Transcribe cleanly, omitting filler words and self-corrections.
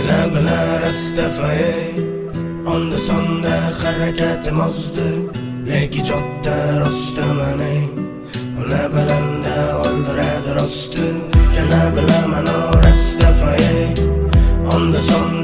Yana bilan Rastafari onda sonda harakatim ozdi, lekin jodda rostaman. Ona bilanda o'ldiradi rosti, yana bilaman Rastafari onda sonda